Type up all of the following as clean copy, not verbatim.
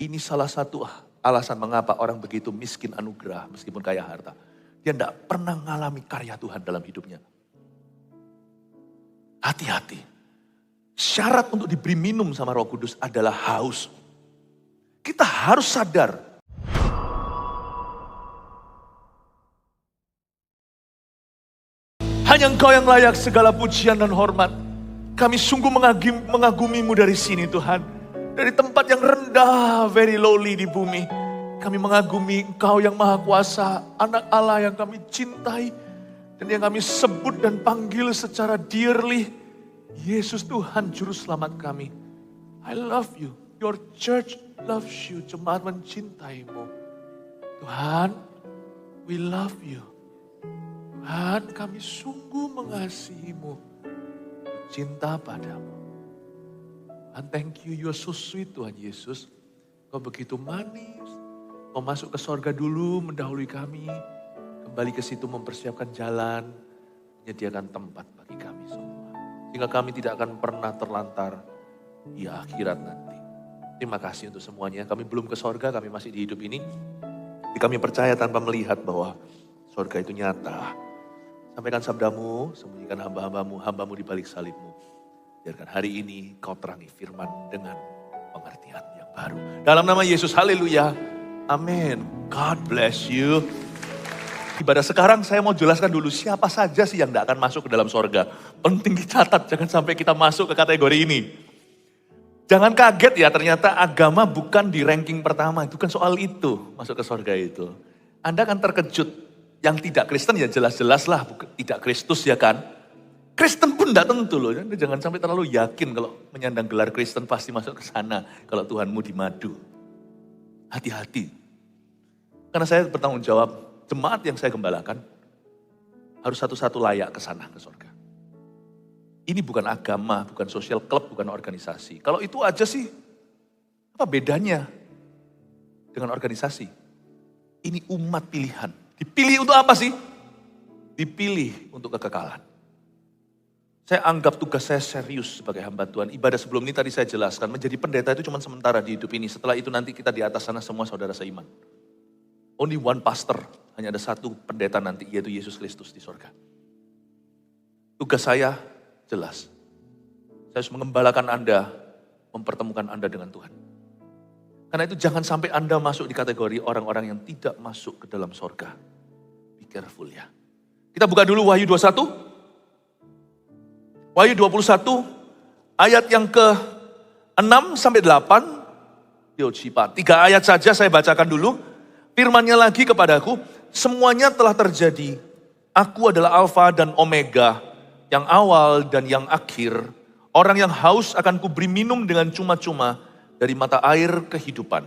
Ini salah satu alasan mengapa orang begitu miskin anugerah meskipun kaya harta. Dia tidak pernah mengalami karya Tuhan dalam hidupnya. Hati-hati. Syarat untuk diberi minum sama Roh Kudus adalah haus. Kita harus sadar. Hanya Engkau yang layak segala pujian dan hormat. Kami sungguh mengagumimu dari sini Tuhan. Dari tempat yang rendah, very lowly di bumi. Kami mengagumi Engkau yang Maha Kuasa, Anak Allah yang kami cintai. Dan yang kami sebut dan panggil secara dearly. Yesus Tuhan Juru Selamat kami. I love you. Your church loves you. Jemaat mencintaimu. Tuhan, we love you. Tuhan, kami sungguh mengasihimu. Cinta padamu. And thank you, you are so sweet Tuhan Yesus. Kau begitu manis. Kau masuk ke sorga dulu mendahului kami. Kembali ke situ mempersiapkan jalan. Menyediakan tempat bagi kami semua. Sehingga kami tidak akan pernah terlantar di akhirat nanti. Terima kasih untuk semuanya. Kami belum ke sorga, kami masih di hidup ini. Tapi kami percaya tanpa melihat bahwa sorga itu nyata. Sampaikan sabdamu, sembunyikan hambamu di balik salibmu. Biarkan hari ini kau terangi firman dengan pengertian yang baru. Dalam nama Yesus, haleluya. Amin. God bless you. Ibadah sekarang saya mau jelaskan dulu siapa saja sih yang tidak akan masuk ke dalam sorga. Penting dicatat, jangan sampai kita masuk ke kategori ini. Jangan kaget ya, ternyata agama bukan di ranking pertama. Itu kan soal itu, masuk ke sorga itu. Anda akan terkejut. Yang tidak Kristen ya jelas-jelas lah, tidak Kristus ya kan. Kristen pun tidak tentu loh. Jangan sampai terlalu yakin kalau menyandang gelar Kristen pasti masuk ke sana. Kalau Tuhanmu di madu. Hati-hati. Karena saya bertanggung jawab, jemaat yang saya gembalakan harus satu-satu layak ke sana, ke surga. Ini bukan agama, bukan social club, bukan organisasi. Kalau itu aja sih, apa bedanya dengan organisasi? Ini umat pilihan. Dipilih untuk apa sih? Dipilih untuk kekekalan. Saya anggap tugas saya serius sebagai hamba Tuhan. Ibadah sebelum ini tadi saya jelaskan, menjadi pendeta itu cuma sementara di hidup ini. Setelah itu nanti kita di atas sana semua saudara seiman. Only one pastor, hanya ada satu pendeta nanti, yaitu Yesus Kristus di sorga. Tugas saya jelas. Saya harus mengembalakan Anda, mempertemukan Anda dengan Tuhan. Karena itu jangan sampai Anda masuk di kategori orang-orang yang tidak masuk ke dalam sorga. Be careful ya. Kita buka dulu Wahyu 21. Wahyu 21 ayat yang ke-6 sampai 8. Yojipa, 3 ayat saja saya bacakan dulu. Firman-Nya lagi kepadaku, semuanya telah terjadi. Aku adalah Alfa dan Omega, yang awal dan yang akhir. Orang yang haus akan kuberi minum dengan cuma-cuma dari mata air kehidupan.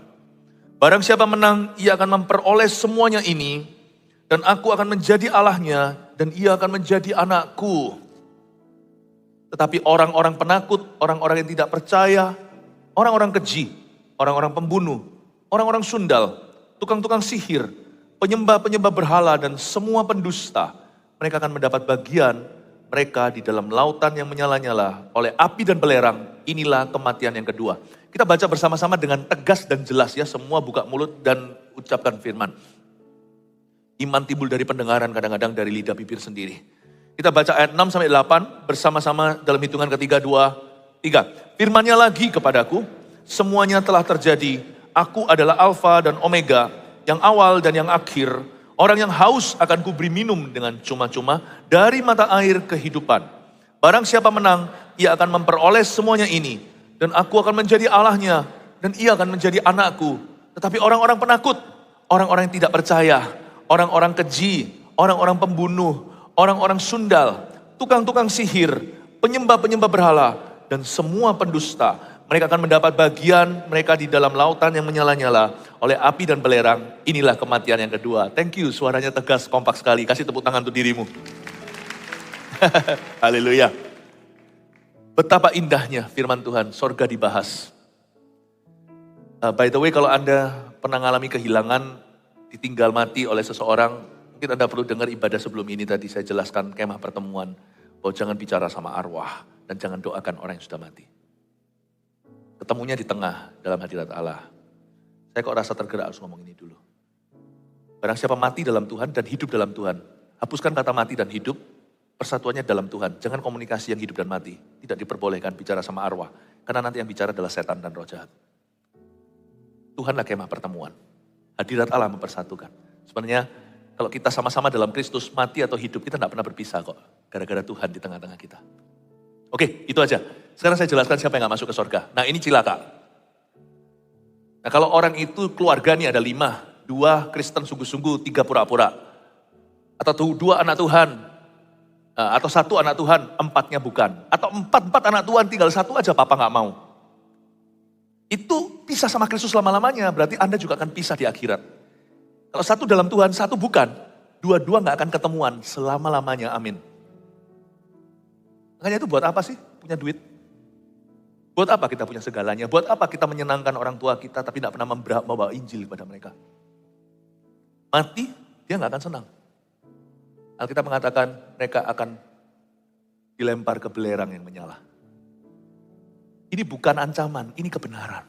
Barang siapa menang, ia akan memperoleh semuanya ini. Dan aku akan menjadi Allahnya, dan ia akan menjadi anakku. Tetapi orang-orang penakut, orang-orang yang tidak percaya, orang-orang keji, orang-orang pembunuh, orang-orang sundal, tukang-tukang sihir, penyembah-penyembah berhala dan semua pendusta, mereka akan mendapat bagian mereka di dalam lautan yang menyala-nyala oleh api dan belerang. Inilah kematian yang kedua. Kita baca bersama-sama dengan tegas dan jelas ya, semua buka mulut dan ucapkan firman. Iman timbul dari pendengaran, kadang-kadang dari lidah bibir sendiri. Kita baca ayat 6 sampai 8 bersama-sama dalam hitungan ketiga, 2, 3. Firman-Nya lagi kepadaku, semuanya telah terjadi. Aku adalah Alfa dan Omega, yang awal dan yang akhir. Orang yang haus akan kuberi minum dengan cuma-cuma dari mata air kehidupan. Barang siapa menang, ia akan memperoleh semuanya ini. Dan aku akan menjadi Allahnya, dan ia akan menjadi anakku. Tetapi orang-orang penakut, orang-orang yang tidak percaya, orang-orang keji, orang-orang pembunuh, orang-orang sundal, tukang-tukang sihir, penyembah-penyembah berhala, dan semua pendusta. Mereka akan mendapat bagian mereka di dalam lautan yang menyala-nyala oleh api dan belerang. Inilah kematian yang kedua. Thank you, suaranya tegas, kompak sekali. Kasih tepuk tangan untuk dirimu. Haleluya. Betapa indahnya firman Tuhan, sorga dibahas. By the way, kalau Anda pernah mengalami kehilangan, ditinggal mati oleh seseorang, mungkin Anda perlu dengar ibadah sebelum ini tadi saya jelaskan kemah pertemuan. Bahwa jangan bicara sama arwah dan jangan doakan orang yang sudah mati. Ketemunya di tengah dalam hadirat Allah. Saya kok rasa tergerak harus ngomong ini dulu. Barang siapa mati dalam Tuhan dan hidup dalam Tuhan. Hapuskan kata mati dan hidup, persatuannya dalam Tuhan. Jangan komunikasi yang hidup dan mati. Tidak diperbolehkan bicara sama arwah. Karena nanti yang bicara adalah setan dan roh jahat. Tuhanlah kemah pertemuan. Hadirat Allah mempersatukan. Sebenarnya kalau kita sama-sama dalam Kristus, mati atau hidup, kita tidak pernah berpisah kok. Gara-gara Tuhan di tengah-tengah kita. Oke, itu aja. Sekarang saya jelaskan siapa yang gak masuk ke surga. Nah ini cilaka. Nah kalau orang itu keluarga nih ada 5. 2 Kristen sungguh-sungguh, 3 pura-pura. Atau 2 anak Tuhan. Atau 1 anak Tuhan, 4-nya bukan. Atau 4 anak Tuhan, tinggal 1 aja papa gak mau. Itu pisah sama Kristus lama-lamanya, berarti Anda juga akan pisah di akhirat. Kalau 1 dalam Tuhan, 1 bukan. 2 gak akan ketemuan selama-lamanya, amin. Makanya itu buat apa sih punya duit? Buat apa kita punya segalanya? Buat apa kita menyenangkan orang tua kita tapi tidak pernah membawa Injil kepada mereka? Mati, dia gak akan senang. Alkitab mengatakan mereka akan dilempar ke belerang yang menyala. Ini bukan ancaman, ini kebenaran.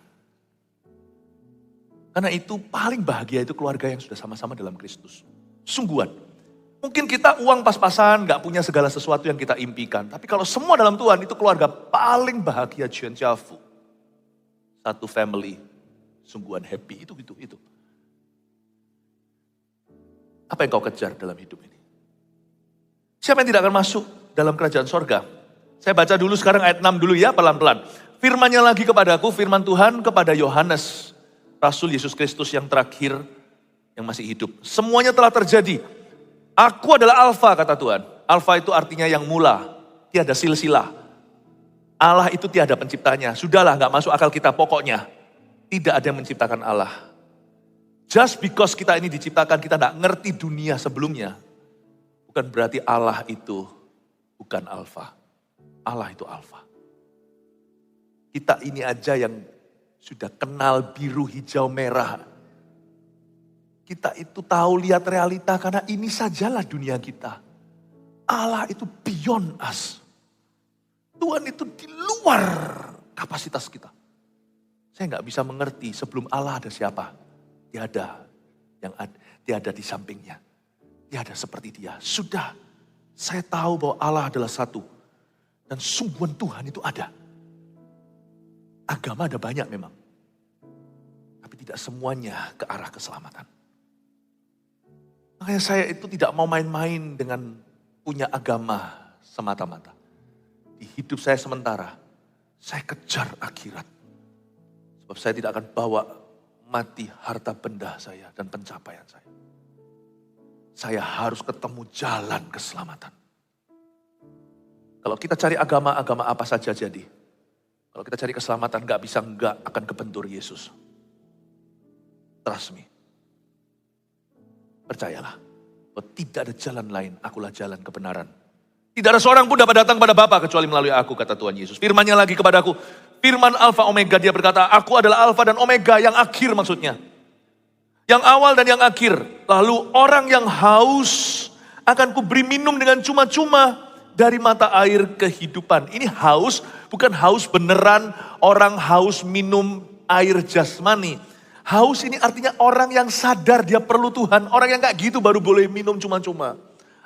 Karena itu paling bahagia itu keluarga yang sudah sama-sama dalam Kristus. Sungguhan. Mungkin kita uang pas-pasan, gak punya segala sesuatu yang kita impikan. Tapi kalau semua dalam Tuhan itu keluarga paling bahagia, Jianjiafu. Satu family, sungguhan happy, itu. Apa yang kau kejar dalam hidup ini? Siapa yang tidak akan masuk dalam kerajaan sorga? Saya baca dulu sekarang ayat 6 dulu ya, pelan-pelan. Firman-Nya lagi kepadaku, firman Tuhan kepada Yohanes, Rasul Yesus Kristus yang terakhir, yang masih hidup. Semuanya telah terjadi. Aku adalah Alfa, kata Tuhan. Alfa itu artinya yang mula, tiada silsilah. Allah itu tiada penciptanya. Sudahlah, gak masuk akal kita pokoknya. Tidak ada yang menciptakan Allah. Just because kita ini diciptakan, kita gak ngerti dunia sebelumnya. Bukan berarti Allah itu bukan Alfa. Allah itu Alfa. Kita ini aja yang sudah kenal biru, hijau, merah. Kita itu tahu lihat realita karena ini sajalah dunia kita. Allah itu beyond us. Tuhan itu di luar kapasitas kita. Saya gak bisa mengerti sebelum Allah ada siapa. Tiada yang ada, tiada di sampingnya. Tiada seperti dia. Sudah, saya tahu bahwa Allah adalah satu. Dan sungguhan Tuhan itu ada. Agama ada banyak memang. Tapi tidak semuanya ke arah keselamatan. Makanya saya itu tidak mau main-main dengan punya agama semata-mata. Di hidup saya sementara, saya kejar akhirat. Sebab saya tidak akan bawa mati harta benda saya dan pencapaian saya. Saya harus ketemu jalan keselamatan. Kalau kita cari agama apa saja jadi. Kalau kita cari keselamatan gak bisa enggak akan kebentur Yesus. Trust me. Percayalah. Bahwa tidak ada jalan lain, akulah jalan kebenaran. Tidak ada seorang pun dapat datang pada Bapa kecuali melalui aku, kata Tuhan Yesus. Firman-Nya lagi kepadaku. Firman Alfa Omega, dia berkata, aku adalah Alfa dan Omega, yang akhir maksudnya. Yang awal dan yang akhir. Lalu orang yang haus akan kuberi minum dengan cuma-cuma dari mata air kehidupan. Ini haus, bukan haus beneran orang haus minum air jasmani. Haus ini artinya orang yang sadar dia perlu Tuhan. Orang yang kayak gitu baru boleh minum cuma-cuma.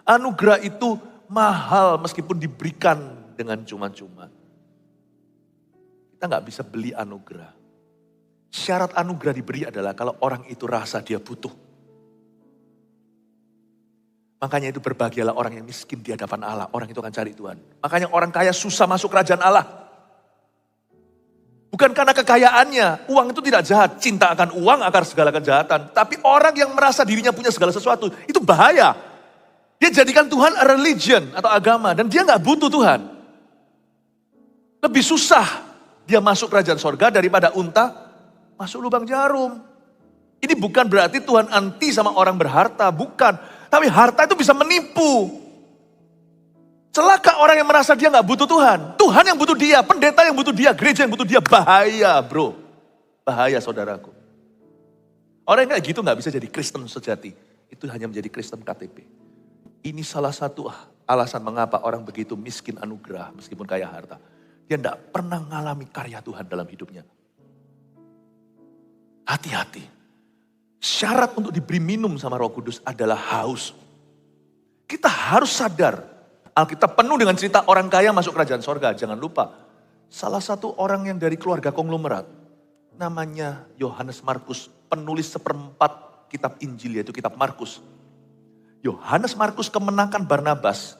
Anugerah itu mahal meskipun diberikan dengan cuma-cuma. Kita gak bisa beli anugerah. Syarat anugerah diberi adalah kalau orang itu rasa dia butuh. Makanya itu berbahagialah orang yang miskin di hadapan Allah. Orang itu akan cari Tuhan. Makanya orang kaya susah masuk kerajaan Allah. Bukan karena kekayaannya. Uang itu tidak jahat. Cinta akan uang akar segala kejahatan. Tapi orang yang merasa dirinya punya segala sesuatu. Itu bahaya. Dia jadikan Tuhan a religion atau agama. Dan dia gak butuh Tuhan. Lebih susah dia masuk kerajaan sorga daripada unta masuk lubang jarum. Ini bukan berarti Tuhan anti sama orang berharta. Bukan. Tapi harta itu bisa menipu. Celaka orang yang merasa dia gak butuh Tuhan. Tuhan yang butuh dia, pendeta yang butuh dia, gereja yang butuh dia. Bahaya bro. Bahaya saudaraku. Orang yang kayak gitu gak bisa jadi Kristen sejati. Itu hanya menjadi Kristen KTP. Ini salah satu alasan mengapa orang begitu miskin anugerah meskipun kaya harta. Dia gak pernah mengalami karya Tuhan dalam hidupnya. Hati-hati. Syarat untuk diberi minum sama Roh Kudus adalah haus. Kita harus sadar. Alkitab penuh dengan cerita orang kaya masuk kerajaan sorga. Jangan lupa. Salah satu orang yang dari keluarga konglomerat. Namanya Yohanes Markus. Penulis seperempat kitab Injil, yaitu kitab Markus. Yohanes Markus kemenakan Barnabas.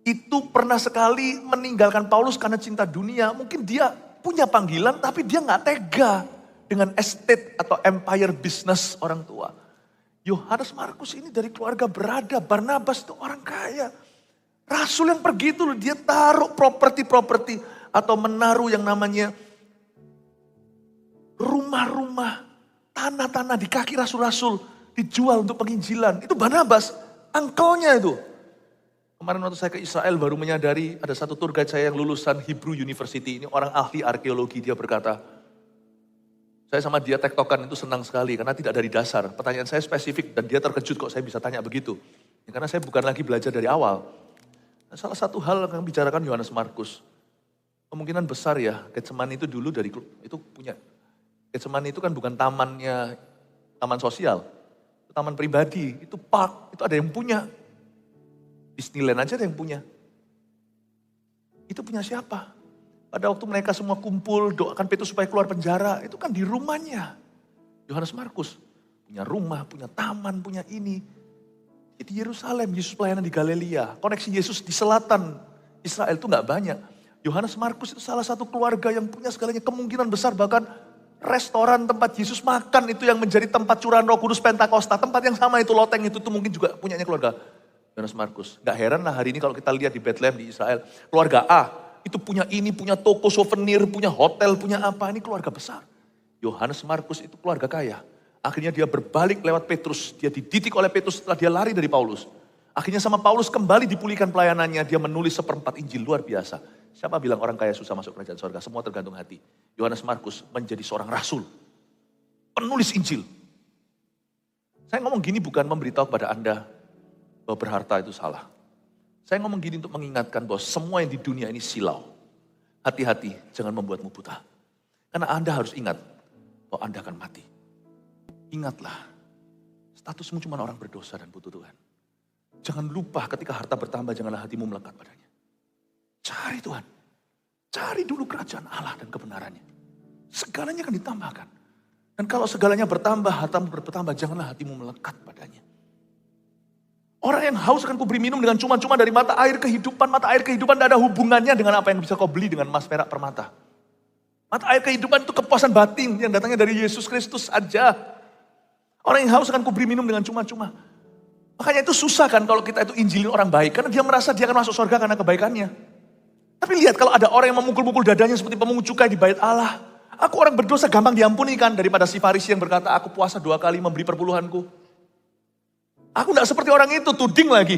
Itu pernah sekali meninggalkan Paulus karena cinta dunia. Mungkin dia punya panggilan tapi dia gak tega dengan estate atau empire business orang tua. Yohanes Markus ini dari keluarga berada, Barnabas itu orang kaya. Rasul yang pergi itu dia taruh properti-properti atau menaruh yang namanya rumah-rumah, tanah-tanah di kaki rasul-rasul dijual untuk penginjilan. Itu Barnabas, angkelnya itu. Kemarin waktu saya ke Israel baru menyadari ada satu tour guide saya yang lulusan Hebrew University. Ini orang ahli arkeologi, dia berkata, saya sama dia tektokan itu senang sekali karena tidak dari dasar. Pertanyaan saya spesifik dan dia terkejut kok saya bisa tanya begitu. Ya, karena saya bukan lagi belajar dari awal. Nah, salah satu hal yang bicarakan Yohanes Markus. Kemungkinan besar ya, Getsemani itu dulu dari itu punya. Getsemani itu kan bukan tamannya, taman sosial. Itu taman pribadi, itu park, itu ada yang punya. Disneyland aja ada yang punya. Itu punya siapa? Pada waktu mereka semua kumpul, doakan Petrus supaya keluar penjara, itu kan di rumahnya. Yohanes Markus punya rumah, punya taman, punya ini. Di Yerusalem, Yesus pelayanan di Galilea. Koneksi Yesus di selatan Israel itu gak banyak. Yohanes Markus itu salah satu keluarga yang punya segalanya. Kemungkinan besar bahkan restoran tempat Yesus makan itu yang menjadi tempat curahan Roh Kudus Pentakosta. Tempat yang sama itu, loteng itu mungkin juga punyanya keluarga Yohanes Markus. Gak heran lah hari ini kalau kita lihat di Bethlehem di Israel. Keluarga A itu punya ini, punya toko souvenir, punya hotel, punya apa. Ini keluarga besar. Yohanes Markus itu keluarga kaya. Akhirnya dia berbalik lewat Petrus. Dia dididik oleh Petrus setelah dia lari dari Paulus. Akhirnya sama Paulus kembali dipulihkan pelayanannya. Dia menulis seperempat Injil, luar biasa. Siapa bilang orang kaya susah masuk kerajaan sorga? Semua tergantung hati. Yohanes Markus menjadi seorang rasul. Penulis Injil. Saya ngomong gini bukan memberitahu kepada Anda bahwa berharta itu salah. Saya ngomong gini untuk mengingatkan bahwa semua yang di dunia ini silau. Hati-hati, jangan membuatmu buta. Karena Anda harus ingat bahwa Anda akan mati. Ingatlah, statusmu cuma orang berdosa dan butuh Tuhan. Jangan lupa ketika harta bertambah, janganlah hatimu melekat padanya. Cari Tuhan. Cari dulu kerajaan Allah dan kebenarannya. Segalanya akan ditambahkan. Dan kalau segalanya bertambah, hartamu bertambah, janganlah hatimu melekat padanya. Orang yang haus akan kuberi minum dengan cuma-cuma dari mata air kehidupan. Mata air kehidupan tidak ada hubungannya dengan apa yang bisa kau beli dengan emas, perak, permata. Mata air kehidupan itu kepuasan batin yang datangnya dari Yesus Kristus aja. Orang yang haus akan kuberi minum dengan cuma-cuma. Makanya itu susah kan kalau kita itu injilin orang baik. Karena dia merasa dia akan masuk surga karena kebaikannya. Tapi lihat kalau ada orang yang memukul-mukul dadanya seperti pemungut cukai di bait Allah. Aku orang berdosa gampang diampuni kan. Daripada si Farisi yang berkata aku puasa 2 kali memberi perpuluhanku. Aku gak seperti orang itu, tuding lagi.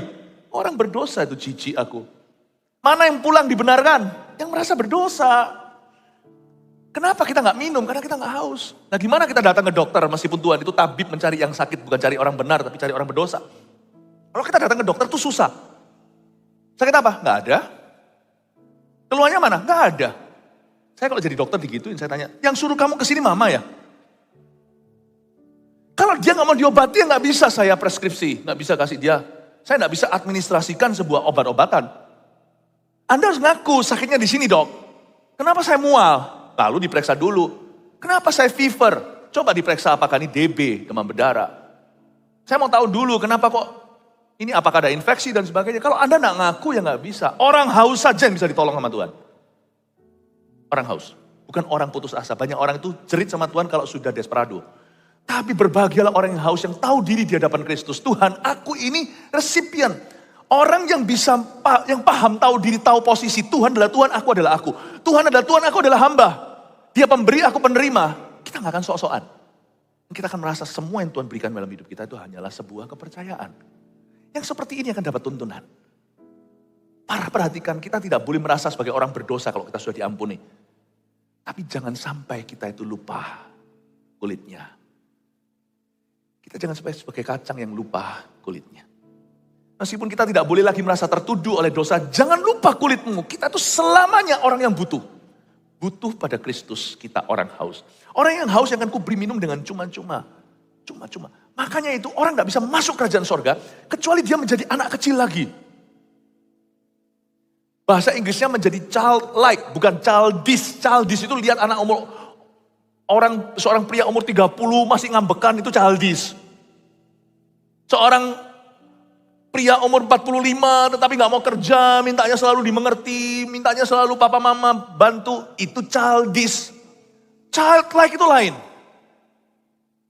Orang berdosa itu jijik aku. Mana yang pulang dibenarkan? Yang merasa berdosa. Kenapa kita gak minum? Karena kita gak haus. Nah gimana kita datang ke dokter meskipun Tuhan itu tabib mencari yang sakit. Bukan cari orang benar tapi cari orang berdosa. Kalau kita datang ke dokter itu susah. Sakit apa? Gak ada. Keluarnya mana? Gak ada. Saya kalau jadi dokter digituin saya tanya. Yang suruh kamu kesini mama ya? Kalau dia nggak mau diobati, ya nggak bisa saya preskripsi, nggak bisa kasih dia. Saya nggak bisa administrasikan sebuah obat-obatan. Anda harus ngaku sakitnya di sini dok. Kenapa saya mual? Lalu diperiksa dulu. Kenapa saya fever? Coba diperiksa apakah ini DB, demam berdarah. Saya mau tahu dulu kenapa kok ini apakah ada infeksi dan sebagainya. Kalau Anda nggak ngaku ya nggak bisa. Orang haus saja yang bisa ditolong sama Tuhan. Orang haus, bukan orang putus asa. Banyak orang itu jerit sama Tuhan kalau sudah desperado. Tapi berbahagialah orang yang haus, yang tahu diri di hadapan Kristus. Tuhan, aku ini resipien. Orang yang bisa, yang paham, tahu diri, tahu posisi. Tuhan adalah Tuhan, aku adalah aku. Tuhan adalah Tuhan, aku adalah hamba. Dia pemberi, aku penerima. Kita gak akan sok-sokan. Kita akan merasa semua yang Tuhan berikan dalam hidup kita itu hanyalah sebuah kepercayaan. Yang seperti ini akan dapat tuntunan. Perhatikan, kita tidak boleh merasa sebagai orang berdosa kalau kita sudah diampuni. Tapi jangan sampai kita itu lupa kulitnya. Kita jangan sampai sebagai kacang yang lupa kulitnya. Meskipun kita tidak boleh lagi merasa tertuduh oleh dosa, jangan lupa kulitmu. Kita itu selamanya orang yang butuh. butuh pada Kristus, kita orang haus. Orang yang haus yang akan kuberi minum dengan cuma-cuma. Cuma-cuma. Makanya itu orang gak bisa masuk kerajaan sorga, kecuali dia menjadi anak kecil lagi. Bahasa Inggrisnya menjadi childlike, bukan childish. Childish itu lihat anak seorang pria umur 30 masih ngambekan, itu childish. Seorang pria umur 45 tetapi gak mau kerja, mintanya selalu dimengerti, mintanya selalu papa mama bantu, itu childish. Childlike itu lain.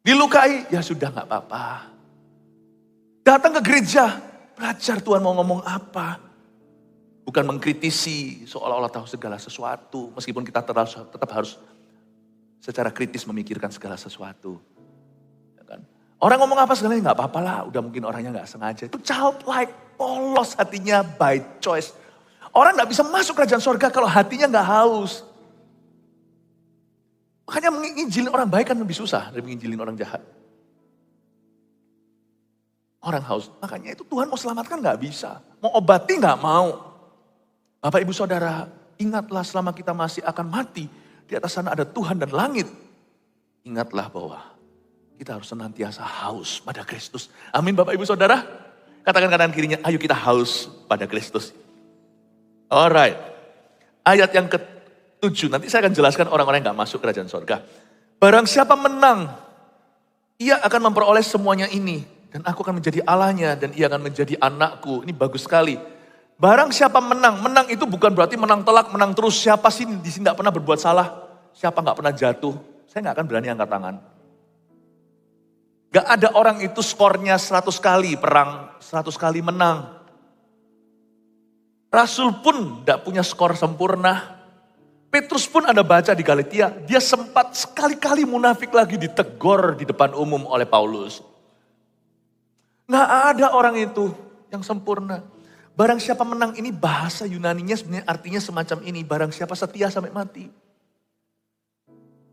Dilukai, ya sudah gak apa-apa. Datang ke gereja, belajar Tuhan mau ngomong apa. Bukan mengkritisi seolah-olah tahu segala sesuatu. Meskipun kita tetap harus secara kritis memikirkan segala sesuatu. Ya kan? Orang ngomong apa segalanya gak apa-apa lah. Udah mungkin orangnya gak sengaja. Itu childlike, polos hatinya by choice. Orang gak bisa masuk kerajaan surga kalau hatinya gak haus. Makanya menginjilin orang baik kan lebih susah dari menginjilin orang jahat. Orang haus. Makanya itu Tuhan mau selamatkan gak bisa. Mau obati gak mau. Bapak ibu saudara, ingatlah selama kita masih akan mati, di atas sana ada Tuhan dan langit. Ingatlah bahwa kita harus senantiasa haus pada Kristus. Amin Bapak ibu saudara. Katakan kanan kirinya, ayo kita haus pada Kristus. Alright. Ayat yang ke-7, nanti saya akan jelaskan orang-orang yang gak masuk kerajaan sorga. Barang siapa menang, ia akan memperoleh semuanya ini. Dan aku akan menjadi Allahnya dan ia akan menjadi anakku. Ini bagus sekali. Barang siapa menang, menang itu bukan berarti menang telak, menang terus. Siapa sih di sini gak pernah berbuat salah? Siapa gak pernah jatuh? Saya gak akan berani angkat tangan. Gak ada orang itu skornya 100 kali perang, 100 kali menang. Rasul pun gak punya skor sempurna. Petrus pun Anda baca di Galatia, dia sempat sekali-kali munafik lagi ditegur di depan umum oleh Paulus. Gak ada orang itu yang sempurna. Barang siapa menang, ini bahasa Yunaninya sebenarnya artinya semacam ini. Barang siapa setia sampai mati.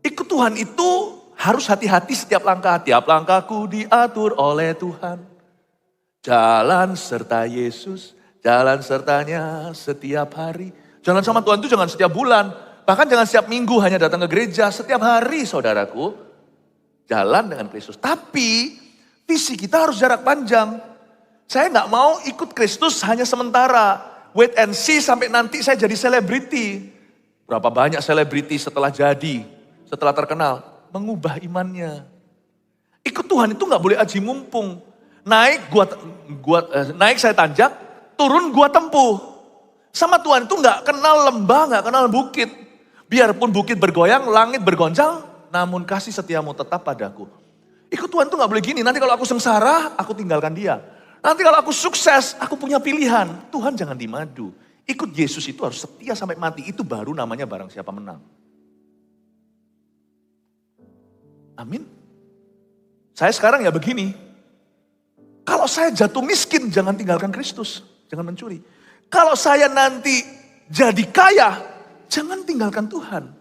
Ikut Tuhan itu harus hati-hati setiap langkah. Tiap langkahku diatur oleh Tuhan. Jalan serta Yesus, jalan sertanya setiap hari. Jalan sama Tuhan itu jangan setiap bulan. Bahkan jangan setiap minggu hanya datang ke gereja. Setiap hari saudaraku, jalan dengan Kristus. Tapi visi kita harus jarak panjang. Saya gak mau ikut Kristus hanya sementara. Wait and see sampai nanti saya jadi selebriti. Berapa banyak selebriti setelah jadi, setelah terkenal, mengubah imannya. Ikut Tuhan itu gak boleh aji mumpung. Naik saya tanjak, turun gua tempuh. Sama Tuhan itu gak kenal lembah, gak kenal bukit. Biarpun bukit bergoyang, langit bergonjang, namun kasih setiamu tetap padaku. Ikut Tuhan itu gak boleh gini, nanti kalau aku sengsara, aku tinggalkan dia. Nanti kalau aku sukses, aku punya pilihan. Tuhan jangan dimadu. Ikut Yesus itu harus setia sampai mati. Itu baru namanya barang siapa menang. Amin. Saya sekarang ya begini. Kalau saya jatuh miskin, jangan tinggalkan Kristus. Jangan mencuri. Kalau saya nanti jadi kaya, jangan tinggalkan Tuhan.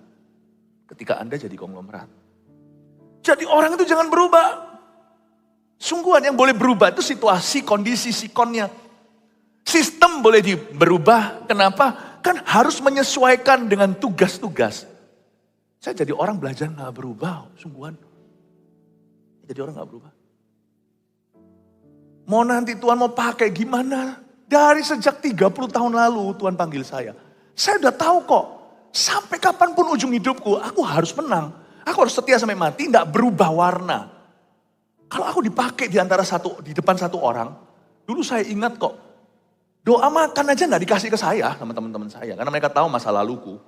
Ketika Anda jadi konglomerat. Jadi orang itu jangan berubah. Sungguhan yang boleh berubah itu situasi, kondisi, sikonnya. Sistem boleh berubah. Kenapa? Kan harus menyesuaikan dengan tugas-tugas. Saya jadi orang belajar gak berubah, sungguhan. Jadi orang gak berubah. Mau nanti Tuhan mau pakai gimana? Dari sejak 30 tahun lalu Tuhan panggil saya. Saya udah tahu kok. Sampai kapanpun ujung hidupku, aku harus menang. Aku harus setia sampai mati, gak berubah warna. Kalau aku dipakai di depan satu orang, dulu saya ingat kok, doa makan aja gak dikasih ke saya sama teman-teman saya. Karena mereka tahu masa laluku.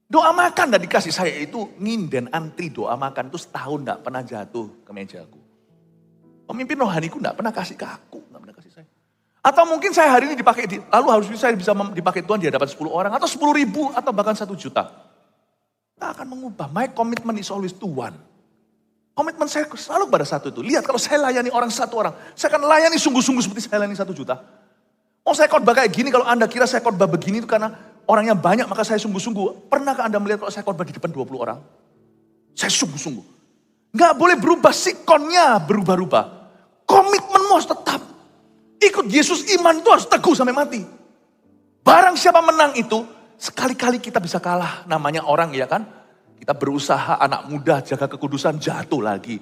Doa makan gak dikasih saya itu nginden antri doa makan itu setahun gak pernah jatuh ke mejaku. Pemimpin rohaniku gak pernah kasih ke aku, gak pernah kasih saya. Atau mungkin saya hari ini dipakai, lalu harus saya bisa dipakai Tuhan di hadapan 10 orang, atau 10.000, atau bahkan 1 juta. Gak akan mengubah, my commitment is always to one. Komitmen saya selalu pada satu itu. Lihat kalau saya layani satu orang. Saya akan layani sungguh-sungguh seperti saya layani 1 juta. Oh saya khotbah kayak gini, kalau Anda kira saya khotbah begini itu karena orangnya banyak maka saya sungguh-sungguh. Pernahkah Anda melihat kalau saya khotbah di depan 20 orang? Saya sungguh-sungguh. Gak boleh berubah, sikonnya berubah-ubah. Komitmenmu harus tetap. Ikut Yesus, iman itu harus teguh sampai mati. Barang siapa menang itu, Sekali-kali kita bisa kalah, namanya orang ya kan. Kita berusaha, anak muda jaga kekudusan, jatuh lagi.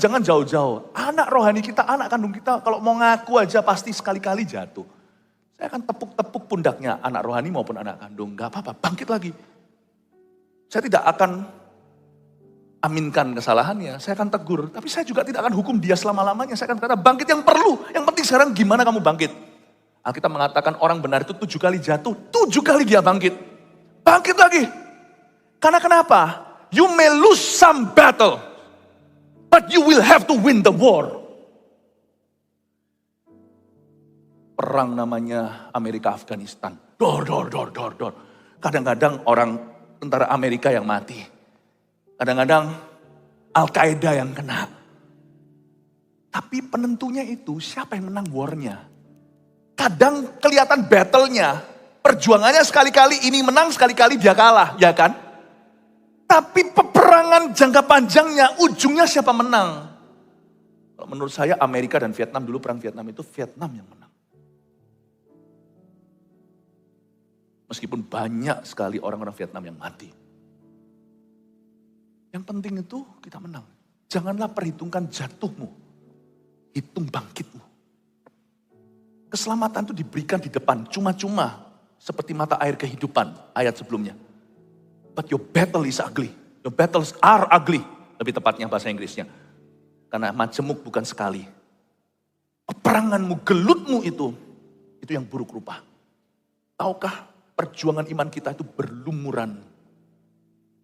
Jangan jauh-jauh, anak rohani kita, anak kandung kita, kalau mau ngaku aja pasti sekali-kali jatuh. Saya akan tepuk-tepuk pundaknya, anak rohani maupun anak kandung, gak apa-apa, bangkit lagi. Saya tidak akan aminkan kesalahannya, saya akan tegur. Tapi saya juga tidak akan hukum dia selama-lamanya, saya akan kata bangkit yang perlu. Yang penting sekarang gimana kamu bangkit. Alkitab mengatakan orang benar itu 7 kali jatuh, 7 kali dia bangkit. Bangkit lagi. Karena kenapa? You may lose some battle, but you will have to win the war. Perang namanya Amerika Afghanistan. Dor. Kadang-kadang orang tentara Amerika yang mati. Kadang-kadang Al-Qaeda yang kena. Tapi penentunya itu siapa yang menang warnya. Kadang kelihatan battle-nya. Perjuangannya sekali-kali ini menang, sekali-kali dia kalah. Ya kan? Tapi peperangan jangka panjangnya, ujungnya siapa menang? Kalau menurut saya Amerika dan Vietnam, dulu perang Vietnam itu Vietnam yang menang. Meskipun banyak sekali orang-orang Vietnam yang mati. Yang penting itu kita menang. Janganlah perhitungkan jatuhmu. Hitung bangkitmu. Keselamatan itu diberikan di depan, cuma-cuma. Seperti mata air kehidupan, ayat sebelumnya. But your battle is ugly. Your battles are ugly. Lebih tepatnya bahasa Inggrisnya. Karena majemuk bukan sekali. Peperanganmu, gelutmu itu yang buruk rupa. Tahukah perjuangan iman kita itu berlumuran.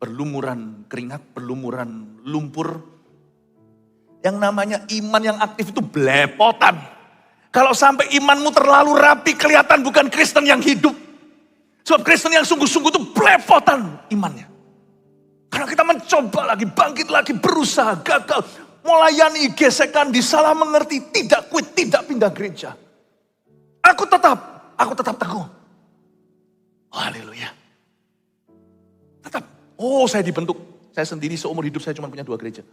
Berlumuran keringat, berlumuran lumpur. Yang namanya iman yang aktif itu belepotan. Kalau sampai imanmu terlalu rapi, kelihatan bukan Kristen yang hidup. Sebab Kristen yang sungguh-sungguh itu belepotan imannya. Karena kita mencoba lagi, bangkit lagi, berusaha, gagal. Melayani, gesekan, disalah mengerti, tidak quit, tidak pindah gereja. Aku tetap teguh. Haleluya. Tetap. Oh, saya dibentuk. Saya sendiri seumur hidup saya cuma punya 2 gereja.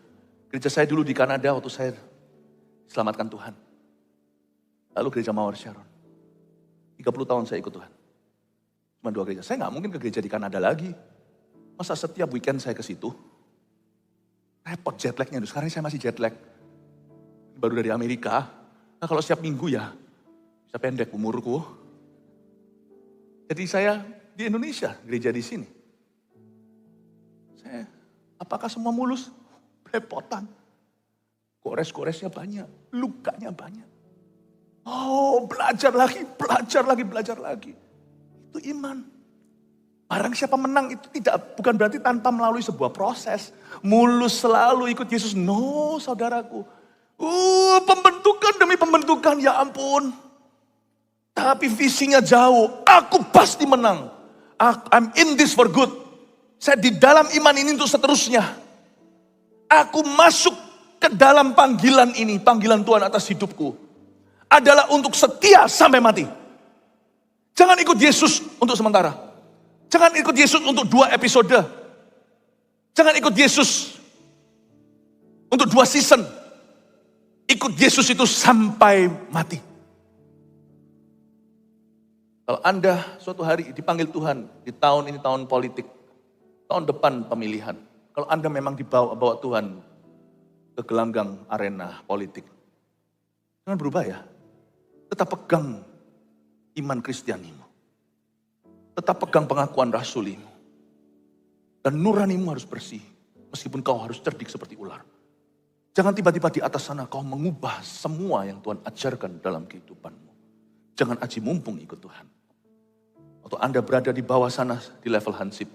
Gereja saya dulu di Kanada waktu saya selamatkan Tuhan. Lalu gereja Mawar Sharon. 30 tahun saya ikut Tuhan. Cuma 2 gereja. Saya gak mungkin ke gereja di Kanada lagi. Masa setiap weekend saya ke situ? Repot jet lagnya. Sekarang saya masih jet lag. Baru dari Amerika. Nah kalau setiap minggu ya, bisa pendek umurku. Jadi saya di Indonesia, gereja di sini. Apakah semua mulus? Belepotan. Gores-goresnya banyak, lukanya banyak. Oh, belajar lagi. Itu iman. Barang siapa menang itu bukan berarti tanpa melalui sebuah proses. Mulus selalu ikut Yesus. No, saudaraku. Pembentukan demi pembentukan, ya ampun. Tapi visinya jauh. Aku pasti menang. I'm in this for good. Saya di dalam iman ini untuk seterusnya. Aku masuk ke dalam panggilan ini. Panggilan Tuhan atas hidupku. Adalah untuk setia sampai mati. Jangan ikut Yesus untuk sementara. Jangan ikut Yesus untuk 2 episode. Jangan ikut Yesus untuk 2 season. Ikut Yesus itu sampai mati. Kalau Anda suatu hari dipanggil Tuhan, di tahun ini tahun politik, tahun depan pemilihan. Kalau Anda memang dibawa Tuhan ke gelanggang arena politik, jangan berubah ya. Tetap pegang iman Kristianimu. Tetap pegang pengakuan rasulimu. Dan nuranimu harus bersih. Meskipun kau harus cerdik seperti ular. Jangan tiba-tiba di atas sana kau mengubah semua yang Tuhan ajarkan dalam kehidupanmu. Jangan aji mumpung ikut Tuhan. Atau Anda berada di bawah sana di level hansip.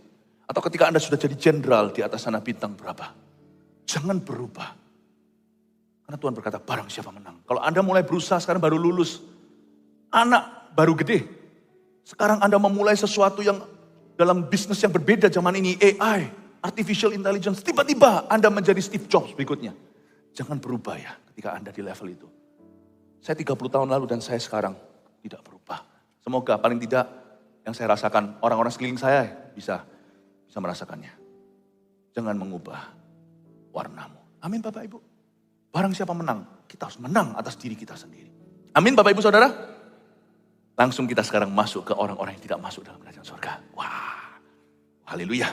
Atau ketika Anda sudah jadi jenderal di atas sana bintang berapa. Jangan berubah. Karena Tuhan berkata, barang siapa menang. Kalau Anda mulai berusaha sekarang baru lulus. Anak baru gede. Sekarang Anda memulai sesuatu yang dalam bisnis yang berbeda zaman ini. AI, Artificial Intelligence. Tiba-tiba Anda menjadi Steve Jobs berikutnya. Jangan berubah ya ketika Anda di level itu. Saya 30 tahun lalu dan saya sekarang tidak berubah. Semoga paling tidak yang saya rasakan, orang-orang sekeliling saya bisa merasakannya. Jangan mengubah warnamu. Amin Bapak Ibu. Barang siapa menang, kita harus menang atas diri kita sendiri. Amin Bapak Ibu Saudara. Langsung kita sekarang masuk ke orang-orang yang tidak masuk dalam kerajaan surga. Wah, haleluya.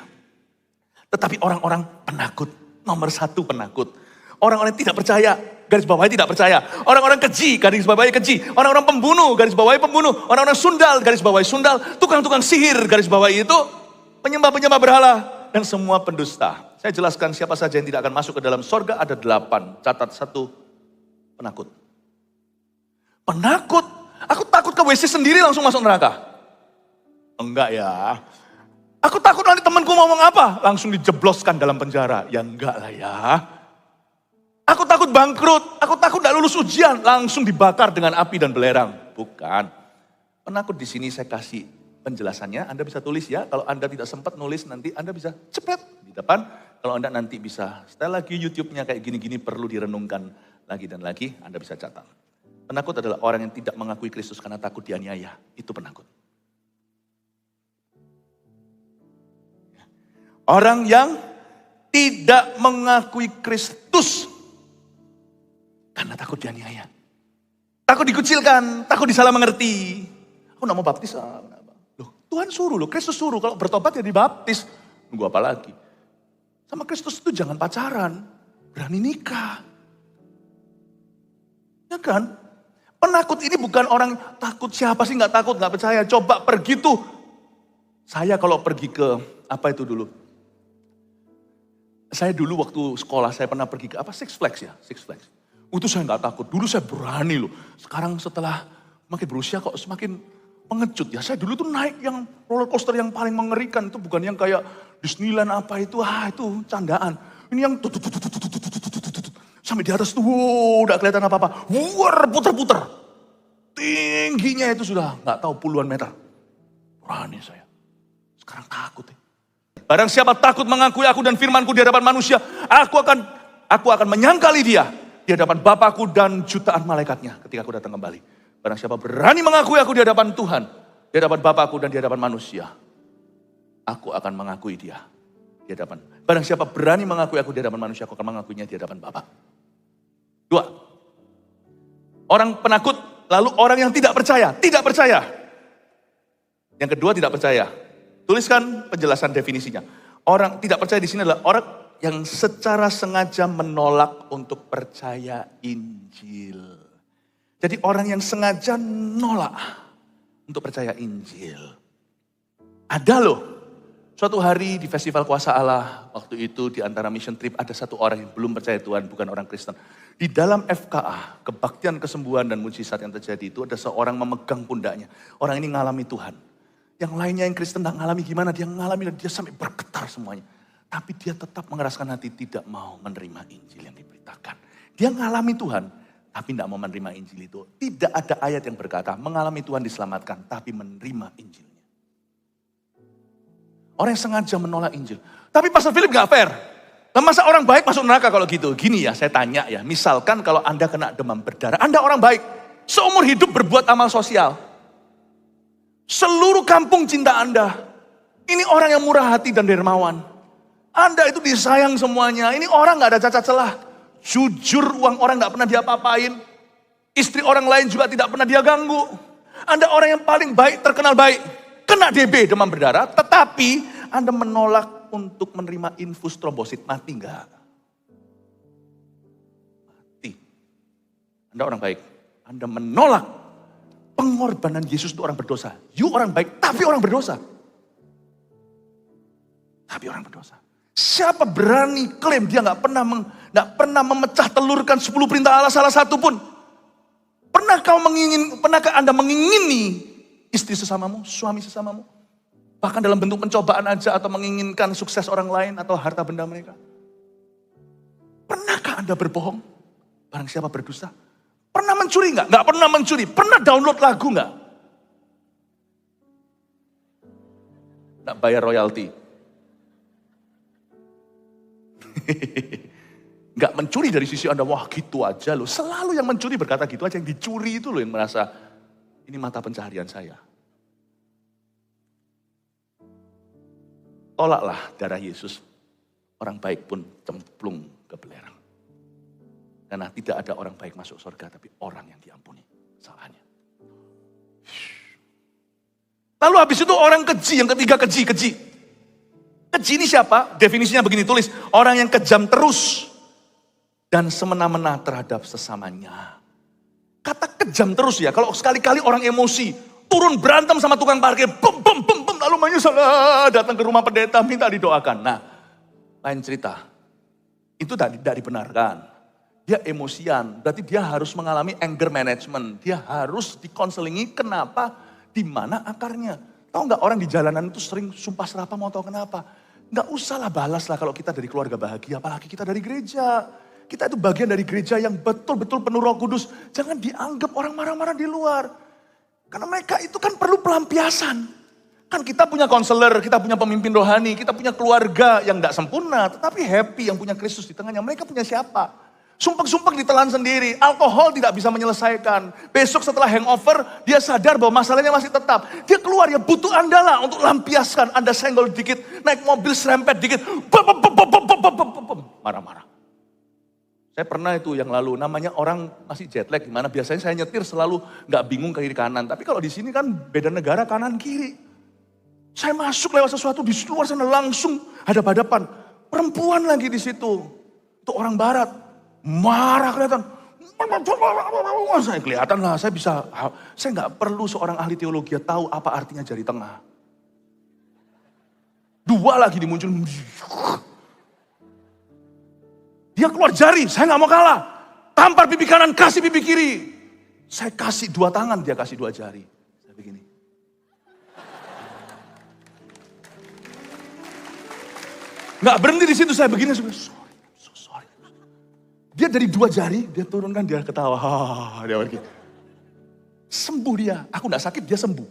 Tetapi orang-orang penakut, nomor satu penakut. Orang-orang yang tidak percaya, garis bawahnya tidak percaya. Orang-orang keji, garis bawahnya keji. Orang-orang pembunuh, garis bawahnya pembunuh. Orang-orang sundal, garis bawahnya sundal. Tukang-tukang sihir, garis bawahnya itu penyembah-penyembah berhala. Dan semua pendusta. Saya jelaskan siapa saja yang tidak akan masuk ke dalam surga, ada 8. Catat 1, penakut. Penakut? Aku takut ke WC sendiri langsung masuk neraka. Enggak ya. Aku takut nanti temanku ngomong apa, langsung dijebloskan dalam penjara. Ya enggak lah ya. Aku takut bangkrut, aku takut gak lulus ujian, langsung dibakar dengan api dan belerang. Bukan. Penakut di sini saya kasih penjelasannya, Anda bisa tulis ya. Kalau Anda tidak sempat nulis nanti Anda bisa cepet di depan. Kalau Anda nanti bisa setel lagi YouTube-nya kayak gini-gini perlu direnungkan lagi dan lagi, Anda bisa catat. Penakut adalah orang yang tidak mengakui Kristus karena takut dianiaya. Itu penakut. Orang yang tidak mengakui Kristus karena takut dianiaya. Takut dikucilkan, takut disalah mengerti. Aku gak mau baptis. Loh, Tuhan suruh loh, Kristus suruh. Kalau bertobat ya dibaptis. Nunggu apa lagi? Sama Kristus itu jangan pacaran. Berani nikah. Ya kan? Penakut ini bukan orang takut, siapa sih gak takut, gak percaya. Coba pergi tuh. Saya kalau pergi ke, apa itu dulu? Saya dulu waktu sekolah, saya pernah pergi ke, Six Flags ya? Six Flags. Itu saya gak takut, dulu saya berani loh. Sekarang setelah makin berusia kok semakin pengecut ya. Saya dulu tuh naik yang roller coaster yang paling mengerikan. Itu bukan yang kayak Disneyland apa itu, itu candaan. Ini yang sampai di atas tuh, udah kelihatan apa-apa. Puter-puter. Tingginya itu sudah gak tahu puluhan meter. Berani saya. Sekarang takut ya. Barang siapa takut mengakui aku dan firmanku di hadapan manusia, aku akan menyangkali dia di hadapan Bapakku dan jutaan malaikatnya ketika aku datang kembali. Barang siapa berani mengakui aku di hadapan Tuhan, di hadapan Bapakku dan di hadapan manusia, aku akan mengakui dia di hadapan. Barang siapa berani mengakui aku di hadapan manusia, aku akan mengakuinya di hadapan Bapa. 2. Orang penakut, lalu orang yang tidak percaya. Tidak percaya. Yang kedua tidak percaya. Tuliskan penjelasan definisinya. Orang tidak percaya di sini adalah orang yang secara sengaja menolak untuk percaya Injil. Jadi orang yang sengaja nolak untuk percaya Injil. Ada loh. Suatu hari di Festival Kuasa Allah, waktu itu di antara mission trip ada satu orang yang belum percaya Tuhan, bukan orang Kristen. Di dalam FKA, kebaktian kesembuhan dan mujizat yang terjadi itu ada seorang memegang pundaknya. Orang ini ngalami Tuhan. Yang lainnya yang Kristen tak ngalami gimana, dia ngalami dan dia sampai bergetar semuanya. Tapi dia tetap mengeraskan hati tidak mau menerima Injil yang diberitakan. Dia ngalami Tuhan, tapi tidak mau menerima Injil itu. Tidak ada ayat yang berkata mengalami Tuhan diselamatkan, tapi menerima Injilnya. Orang yang sengaja menolak Injil. Tapi Pastor Philip gak fair. Nah, masa orang baik masuk neraka kalau gitu? Gini ya, saya tanya ya. Misalkan kalau Anda kena demam berdarah, Anda orang baik. Seumur hidup berbuat amal sosial. Seluruh kampung cinta Anda. Ini orang yang murah hati dan dermawan. Anda itu disayang semuanya. Ini orang gak ada cacat celah. Jujur, uang orang gak pernah dia apa-apain. Istri orang lain juga tidak pernah dia ganggu. Anda orang yang paling baik, terkenal baik. Kena DB, demam berdarah, tetapi Anda menolak untuk menerima infus trombosit. Mati enggak? Mati. Anda orang baik. Anda menolak pengorbanan Yesus untuk orang berdosa. You orang baik, tapi orang berdosa. Tapi orang berdosa. Siapa berani klaim dia nggak pernah memecah telurkan 10 perintah Allah salah satu pun? Pernahkah Anda mengingini istri sesamamu, suami sesamamu? Bahkan dalam bentuk pencobaan aja atau menginginkan sukses orang lain atau harta benda mereka. Pernahkah Anda berbohong? Barang siapa berdusta? Pernah mencuri nggak? Nggak pernah mencuri. Pernah download lagu nggak? Nggak bayar royalti. Nggak mencuri dari sisi Anda, wah gitu aja loh. Selalu yang mencuri berkata gitu aja, yang dicuri itu loh yang merasa, ini mata pencaharian saya. Tolaklah darah Yesus. Orang baik pun cemplung ke belerang. Karena tidak ada orang baik masuk surga, tapi orang yang diampuni kesalahannya. Lalu habis itu orang keji, yang ketiga keji. Keji ini siapa? Definisinya begini, tulis. Orang yang kejam terus dan semena-mena terhadap sesamanya. Kata kejam terus ya, kalau sekali-kali orang emosi, turun berantem sama tukang parkir, lalu menyesal, datang ke rumah pendeta, minta didoakan. Nah, lain cerita. Itu tidak dibenarkan. Dia emosian, berarti dia harus mengalami anger management. Dia harus dikonselingi, kenapa, di mana akarnya. Tahu nggak orang di jalanan itu sering sumpah serapah, mau tahu kenapa? Nggak usahlah balas lah kalau kita dari keluarga bahagia, apalagi kita dari gereja. Kita itu bagian dari gereja yang betul-betul penuh Roh Kudus. Jangan dianggap orang marah-marah di luar. Karena mereka itu kan perlu pelampiasan. Kan kita punya konselor, kita punya pemimpin rohani, kita punya keluarga yang tidak sempurna, tetapi happy yang punya Kristus di tengahnya. Mereka punya siapa? Sumpah-sumpah ditelan sendiri, alkohol tidak bisa menyelesaikan. Besok setelah hangover, dia sadar bahwa masalahnya masih tetap. Dia keluar, ya butuh Anda lah untuk lampiaskan. Anda senggol dikit, naik mobil serempet dikit, marah-marah. Saya pernah itu yang lalu, namanya orang masih jet lag gimana, biasanya saya nyetir selalu nggak bingung ke kiri kanan. Tapi kalau di sini kan beda negara kanan kiri. Saya masuk lewat sesuatu di luar sana langsung hadap-hadapan. Perempuan lagi di situ. Itu orang barat. Marah kelihatan. Saya kelihatan lah, saya nggak perlu seorang ahli teologi tahu apa artinya jari tengah. Dua lagi dimunculin. Dia keluar jari, saya nggak mau kalah. Tampar pipi kanan, kasih pipi kiri. Saya kasih 2 tangan, dia kasih 2 jari. Saya begini. Nggak berhenti di situ, saya begini. Sorry. Dia dari 2 jari, dia turunkan, dia ketawa. Dia pergi. Sembuh dia, aku nggak sakit, dia sembuh.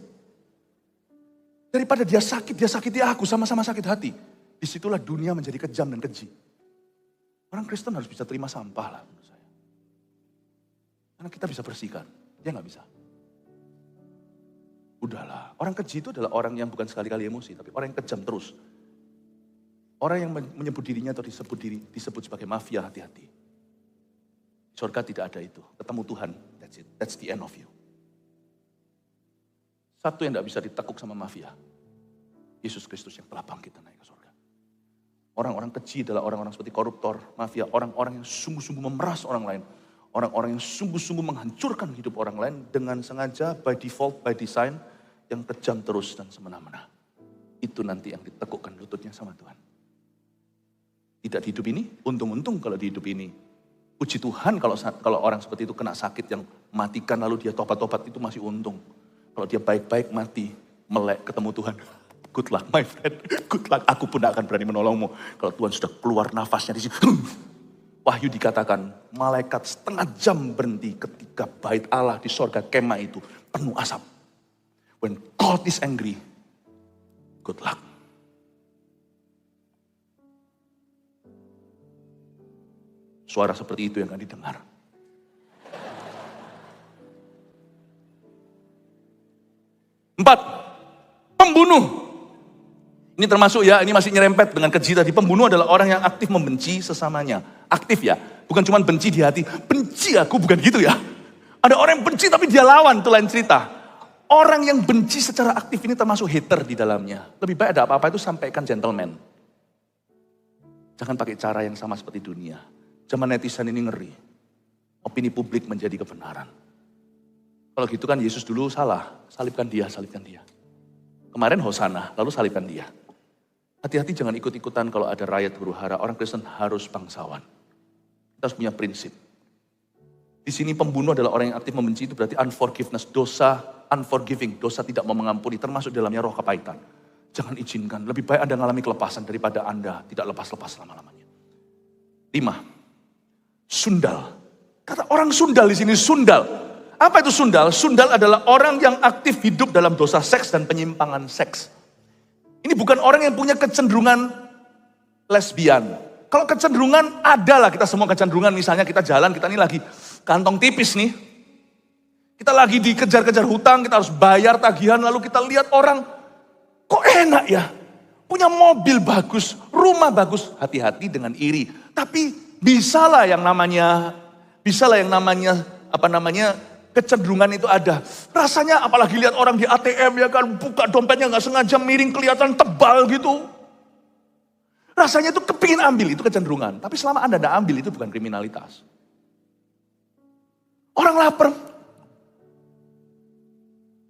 Daripada dia sakiti aku, sama-sama sakit hati. Disitulah dunia menjadi kejam dan keji. Orang Kristen harus bisa terima sampah lah menurut saya. Karena kita bisa bersihkan, dia nggak bisa. Udahlah, orang keji itu adalah orang yang bukan sekali-kali emosi, tapi orang yang kejam terus. Orang yang menyebut dirinya atau disebut sebagai mafia, hati-hati. Di surga tidak ada itu, ketemu Tuhan, that's it, that's the end of you. Satu yang nggak bisa ditekuk sama mafia, Yesus Kristus yang telah bangkit dan naik ke surga. Orang-orang keji adalah orang-orang seperti koruptor, mafia, orang-orang yang sungguh-sungguh memeras orang lain. Orang-orang yang sungguh-sungguh menghancurkan hidup orang lain dengan sengaja, by default, by design, yang kejam terus dan semena-mena. Itu nanti yang ditekukkan lututnya sama Tuhan. Tidak di hidup ini, untung-untung kalau di hidup ini. Puji Tuhan kalau orang seperti itu kena sakit yang matikan lalu dia tobat-tobat itu masih untung. Kalau dia baik-baik mati, melek ketemu Tuhan. Good luck my friend, good luck. Aku pun akan berani menolongmu. Kalau Tuhan sudah keluar nafasnya di sini. Wahyu dikatakan, malaikat setengah jam berhenti ketika bait Allah di sorga kemah itu penuh asap. When God is angry, good luck. Suara seperti itu yang akan didengar. Empat, pembunuh. Ini termasuk ya, ini masih nyerempet dengan keji tadi. Pembunuh adalah orang yang aktif membenci sesamanya. Aktif ya, bukan cuma benci di hati. Benci aku, bukan gitu ya. Ada orang yang benci tapi dia lawan, itu lain cerita. Orang yang benci secara aktif ini termasuk hater di dalamnya. Lebih baik ada apa-apa itu sampaikan gentleman. Jangan pakai cara yang sama seperti dunia. Zaman netizen ini ngeri. Opini publik menjadi kebenaran. Kalau gitu kan Yesus dulu salah. Salibkan dia. Kemarin Hosana, lalu salibkan dia. Hati-hati jangan ikut-ikutan kalau ada rakyat huru-hara. Orang Kristen harus bangsawan. Kita harus punya prinsip. Di sini pembunuh adalah orang yang aktif membenci, itu berarti unforgiveness, dosa unforgiving, dosa tidak mau mengampuni, termasuk dalamnya roh kepahitan. Jangan izinkan, lebih baik Anda mengalami kelepasan daripada Anda tidak lepas-lepas lama-lamanya. 5. Sundal. Kata orang sundal di sini, sundal. Apa itu sundal? Sundal adalah orang yang aktif hidup dalam dosa seks dan penyimpangan seks. Ini bukan orang yang punya kecenderungan lesbian. Kalau kecenderungan, adalah kita semua kecenderungan. Misalnya kita jalan, kita ini lagi kantong tipis nih. Kita lagi dikejar-kejar hutang, kita harus bayar tagihan. Lalu kita lihat orang, kok enak ya? Punya mobil bagus, rumah bagus. Hati-hati dengan iri. Tapi bisalah yang namanya Kecenderungan itu ada. Rasanya apalagi lihat orang di ATM ya kan, buka dompetnya nggak sengaja miring kelihatan tebal gitu. Rasanya itu kepingin ambil, itu kecenderungan. Tapi selama Anda tidak ambil, itu bukan kriminalitas. Orang lapar.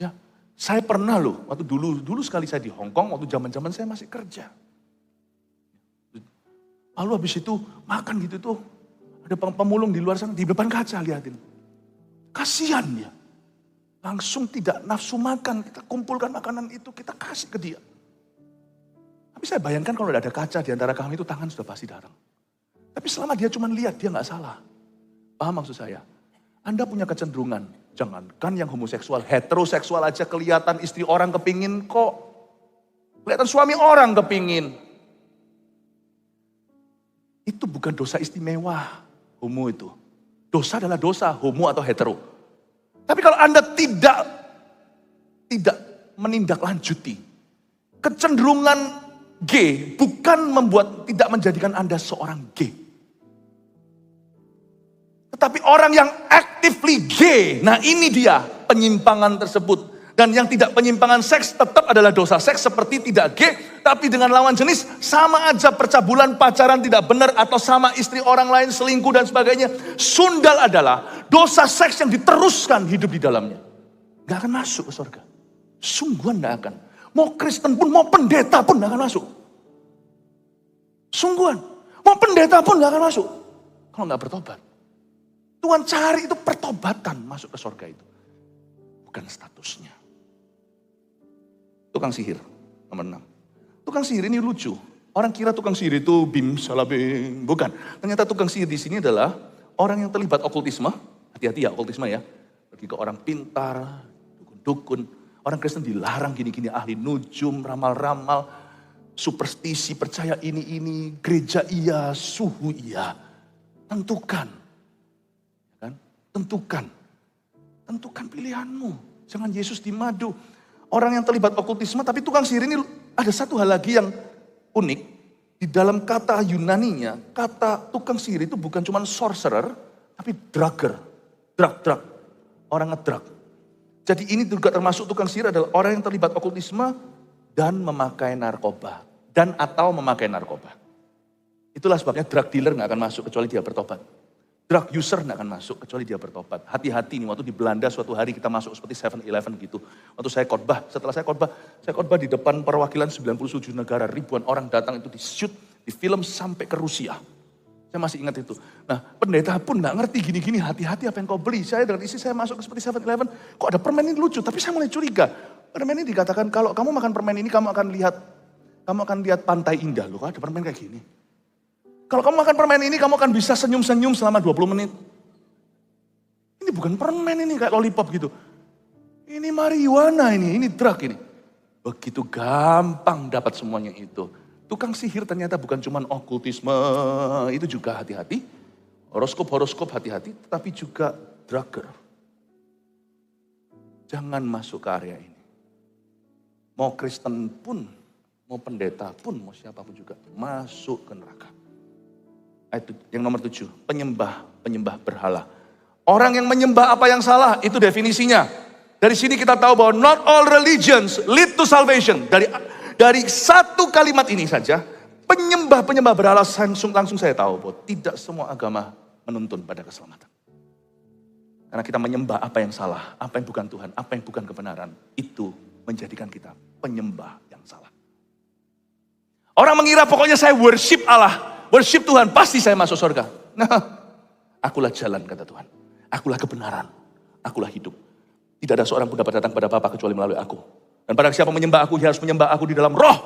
Ya, saya pernah loh, waktu dulu sekali saya di Hong Kong, waktu zaman-zaman saya masih kerja. Lalu habis itu makan gitu tuh, ada pemulung di luar sana, di depan kaca liatin. Kasihan dia. Langsung tidak nafsu makan, kita kumpulkan makanan itu, kita kasih ke dia. Tapi saya bayangkan kalau ada kaca di antara kami itu tangan sudah pasti datang. Tapi selama dia cuma lihat, dia nggak salah. Paham maksud saya? Anda punya kecenderungan, jangankan yang homoseksual, heteroseksual aja kelihatan istri orang kepingin kok. Kelihatan suami orang kepingin. Itu bukan dosa istimewa, homo itu. Dosa adalah dosa, homo atau hetero. Tapi kalau Anda tidak menindaklanjuti, kecenderungan G bukan tidak menjadikan Anda seorang G. Tetapi orang yang actively G, nah ini dia penyimpangan tersebut. Dan yang tidak penyimpangan seks tetap adalah dosa seks seperti tidak G, tapi dengan lawan jenis sama aja percabulan, pacaran tidak benar, atau sama istri orang lain, selingkuh dan sebagainya. Sundal adalah dosa seks yang diteruskan hidup di dalamnya. Gak akan masuk ke surga. Sungguhan gak akan. Mau Kristen pun, mau pendeta pun gak akan masuk. Sungguhan. Mau pendeta pun gak akan masuk. Kalau gak bertobat. Tuhan cari itu pertobatan masuk ke surga itu. Bukan statusnya. Tukang sihir, nomor 6. Tukang sihir ini lucu. Orang kira tukang sihir itu bim salabim. Bukan. Ternyata tukang sihir di sini adalah orang yang terlibat okultisme. Hati-hati ya okultisme ya. Pergi ke orang pintar, dukun-dukun. Orang Kristen dilarang gini-gini, ahli nujum, ramal-ramal, superstisi, percaya ini, gereja iya, suhu iya. Tentukan. Kan? Tentukan pilihanmu. Jangan Yesus dimadu. Orang yang terlibat okultisme, tapi tukang sihir ini ada satu hal lagi yang unik. Di dalam kata Yunaninya, kata tukang sihir itu bukan cuma sorcerer, tapi drugger. Drug. Orang ngedrug. Jadi ini juga termasuk tukang sihir adalah orang yang terlibat okultisme dan memakai narkoba. Dan atau memakai narkoba. Itulah sebabnya drug dealer gak akan masuk kecuali dia bertobat. Drug user gak akan masuk kecuali dia bertobat. Hati-hati nih, waktu di Belanda suatu hari kita masuk seperti 7-Eleven gitu. Waktu saya khotbah, setelah saya khotbah di depan perwakilan 97 negara. Ribuan orang datang itu di-shoot, di film sampai ke Rusia. Saya masih ingat itu. Nah, pendeta pun gak ngerti gini-gini, hati-hati apa yang kau beli. Saya dengan istri saya masuk ke seperti 7-Eleven, kok ada permen ini lucu, tapi saya mulai curiga. Permen ini dikatakan kalau kamu makan permen ini kamu akan lihat pantai indah. Loh, kok ada permen kayak gini? Kalau kamu makan permen ini kamu akan bisa senyum-senyum selama 20 menit. Ini bukan permen ini kayak lollipop gitu. Ini marijuana ini drug ini. Begitu gampang dapat semuanya itu. Tukang sihir ternyata bukan cuma okultisme, itu juga hati-hati. Horoskop hati-hati, tetapi juga drugger. Jangan masuk ke area ini. Mau Kristen pun, mau pendeta pun, mau siapapun juga masuk ke neraka. Itu yang nomor 7, penyembah berhala. Orang yang menyembah apa yang salah, itu definisinya. Dari sini kita tahu bahwa not all religions lead to salvation. Dari satu kalimat ini saja, penyembah berhala langsung saya tahu bahwa tidak semua agama menuntun pada keselamatan. Karena kita menyembah apa yang salah, apa yang bukan Tuhan, apa yang bukan kebenaran, itu menjadikan kita penyembah yang salah. Orang mengira pokoknya saya worship Allah, worship Tuhan, pasti saya masuk surga. Nah, akulah jalan kata Tuhan, akulah kebenaran, akulah hidup. Tidak ada seorang pun dapat datang pada Bapa kecuali melalui aku. Dan pada siapa menyembah aku, dia harus menyembah aku di dalam roh,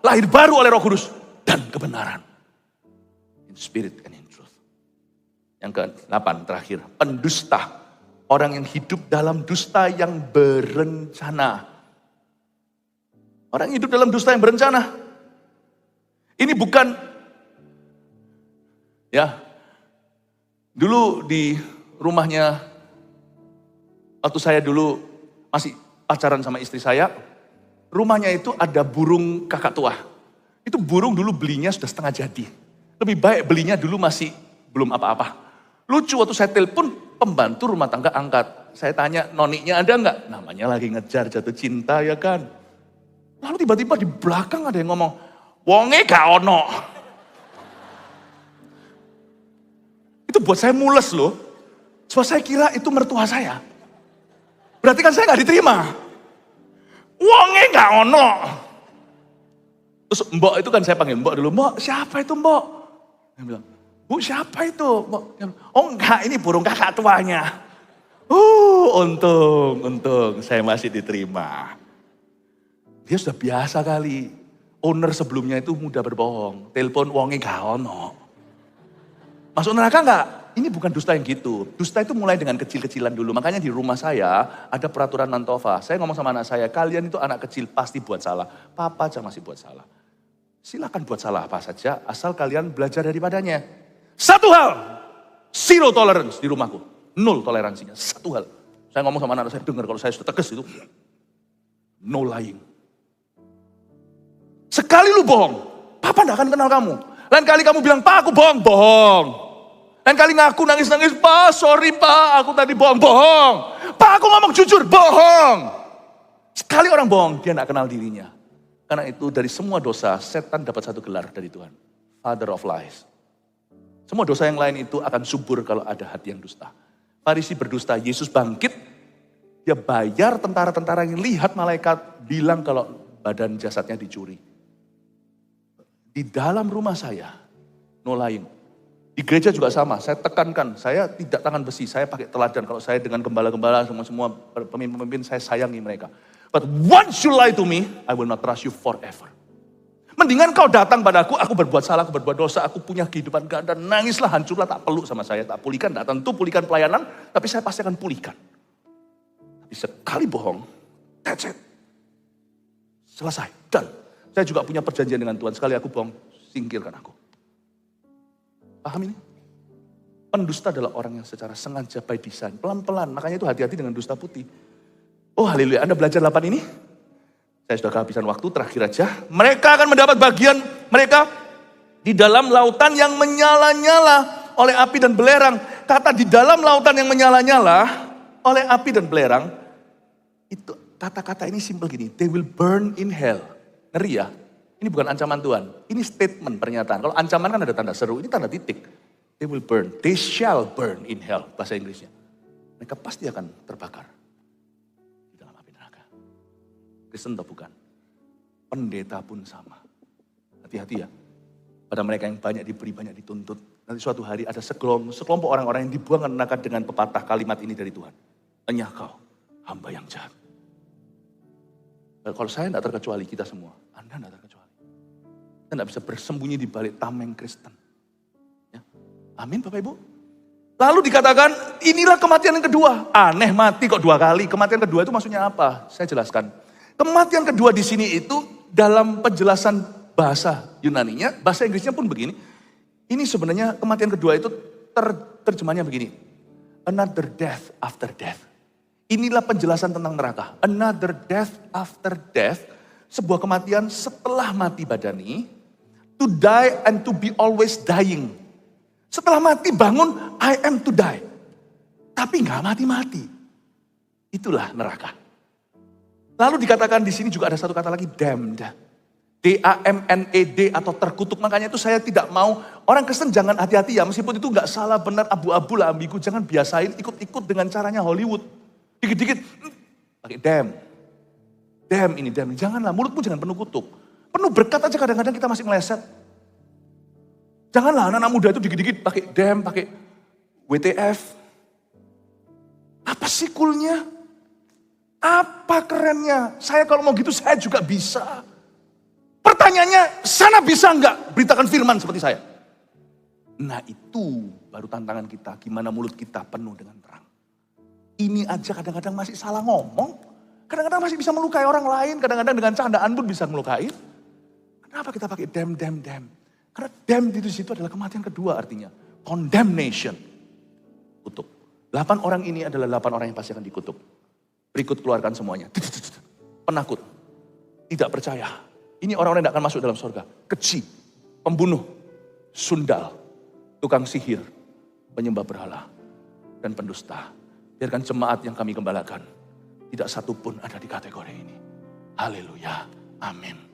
lahir baru oleh Roh Kudus, dan kebenaran. In spirit and in truth. Yang ke-8 terakhir, pendusta. Orang yang hidup dalam dusta yang berencana. Orang yang hidup dalam dusta yang berencana. Ini bukan, ya, dulu di rumahnya, waktu saya dulu masih pacaran sama istri saya, rumahnya itu ada burung kakak tua. Itu burung dulu belinya sudah setengah jadi. Lebih baik belinya dulu masih belum apa-apa. Lucu waktu saya telepon, pembantu rumah tangga angkat. Saya tanya, noniknya ada nggak? Namanya lagi ngejar jatuh cinta ya kan. Lalu tiba-tiba di belakang ada yang ngomong, wonge gak ono. Itu buat saya mules loh. Sebab saya kira itu mertua saya. Berarti kan saya gak diterima. Wonge gak ono. Terus mbok itu kan saya panggil mbok dulu. Mbok siapa itu mbok? Dia bilang, bu siapa itu? Mbok. Oh enggak, ini burung kakak tuanya. Untung saya masih diterima. Dia sudah biasa kali. Owner sebelumnya itu mudah berbohong. Telepon wonge gak ono. Masuk neraka enggak? Ini bukan dusta yang gitu. Dusta itu mulai dengan kecil-kecilan dulu. Makanya di rumah saya ada peraturan Nantova. Saya ngomong sama anak saya, kalian itu anak kecil pasti buat salah. Papa aja masih buat salah. Silakan buat salah apa saja, asal kalian belajar daripadanya. Satu hal, zero tolerance di rumahku. Nol toleransinya, satu hal. Saya ngomong sama anak saya, dengar kalau saya sudah tegas itu. No lying. Sekali lu bohong, papa gak akan kenal kamu. Lain kali kamu bilang, pak aku bohong, bohong. Lain kali ngaku nangis-nangis, pak sorry pak aku tadi bohong, bohong. Pak aku ngomong jujur, bohong. Sekali orang bohong, dia gak kenal dirinya. Karena itu dari semua dosa, setan dapat satu gelar dari Tuhan. Father of lies. Semua dosa yang lain itu akan subur kalau ada hati yang dusta. Farisi berdusta, Yesus bangkit. Dia bayar tentara-tentara yang lihat malaikat bilang kalau badan jasadnya dicuri. Di dalam rumah saya, no lying. Di gereja juga sama, saya tekankan, saya tidak tangan besi, saya pakai teladan. Kalau saya dengan gembala-gembala, semua pemimpin-pemimpin, saya sayangi mereka. But once you lie to me, I will not trust you forever. Mendingan kau datang padaku, aku berbuat salah, aku berbuat dosa, aku punya kehidupan ganda, nangislah, hancurlah, tak peluk sama saya, tak pulihkan, tak tentu pulihkan pelayanan, tapi saya pasti akan pulihkan. Tapi sekali bohong, that's it. Selesai, dan saya juga punya perjanjian dengan Tuhan, sekali aku bohong, singkirkan aku. Paham ini? Pendusta adalah orang yang secara sengaja by design, pelan-pelan, makanya itu hati-hati dengan dusta putih. Oh haleluya, Anda belajar 8 ini? Saya sudah kehabisan waktu, terakhir aja. Mereka akan mendapat bagian mereka di dalam lautan yang menyala-nyala oleh api dan belerang. Kata di dalam lautan yang menyala-nyala oleh api dan belerang, itu kata-kata ini simple gini, they will burn in hell. Ngeri ya? Ini bukan ancaman Tuhan, ini statement pernyataan. Kalau ancaman kan ada tanda seru, ini tanda titik. They will burn, they shall burn in hell, bahasa Inggrisnya. Mereka pasti akan terbakar. Kristen atau bukan? Pendeta pun sama. Hati-hati ya. Pada mereka yang banyak diberi, banyak dituntut. Nanti suatu hari ada sekelompok orang-orang yang dibuang ke neraka dengan pepatah kalimat ini dari Tuhan. Enyah kau, hamba yang jahat. Kalau saya tidak terkecuali, kita semua. Anda tidak terkecuali. Kita tidak bisa bersembunyi di balik tameng Kristen. Ya. Amin Bapak Ibu. Lalu dikatakan, inilah kematian yang kedua. Aneh mati kok 2 kali. Kematian kedua itu maksudnya apa? Saya jelaskan. Kematian kedua di sini itu dalam penjelasan bahasa Yunaninya, bahasa Inggrisnya pun begini. Ini sebenarnya kematian kedua itu terjemahnya begini. Another death after death. Inilah penjelasan tentang neraka. Another death after death. Sebuah kematian setelah mati badani. To die and to be always dying. Setelah mati bangun, I am to die. Tapi nggak mati-mati. Itulah neraka. Lalu dikatakan di sini juga ada satu kata lagi, damned. D-A-M-N-E-D atau terkutuk. Makanya itu saya tidak mau, orang Kristen jangan hati-hati ya, meskipun itu nggak salah, benar, abu-abu lah, ambigu. Jangan biasain ikut-ikut dengan caranya Hollywood. Dikit-dikit, pakai damn. Damn ini. Janganlah, mulutmu jangan penuh kutuk. Penuh berkat aja kadang-kadang kita masih meleset. Janganlah anak-anak muda itu dikit-dikit pakai damn, pakai WTF. Apa sih coolnya? Apa kerennya? Saya kalau mau gitu saya juga bisa. Pertanyaannya, sana bisa enggak beritakan firman seperti saya? Nah itu baru tantangan kita, gimana mulut kita penuh dengan terang. Ini aja kadang-kadang masih salah ngomong. Kadang-kadang masih bisa melukai orang lain, kadang-kadang dengan candaan pun bisa melukai. Kenapa kita pakai damn? Karena damn di situ adalah kematian kedua artinya. Condemnation. Kutuk. 8 orang ini adalah 8 orang yang pasti akan dikutuk. Berikut keluarkan semuanya. Penakut. Tidak percaya. Ini orang-orang yang tidak akan masuk dalam surga. Keji. Pembunuh. Sundal. Tukang sihir. Penyembah berhala. dan pendusta. Biarkan jemaat yang kami gembalakan, tidak satu pun ada di kategori ini. Haleluya. Amin.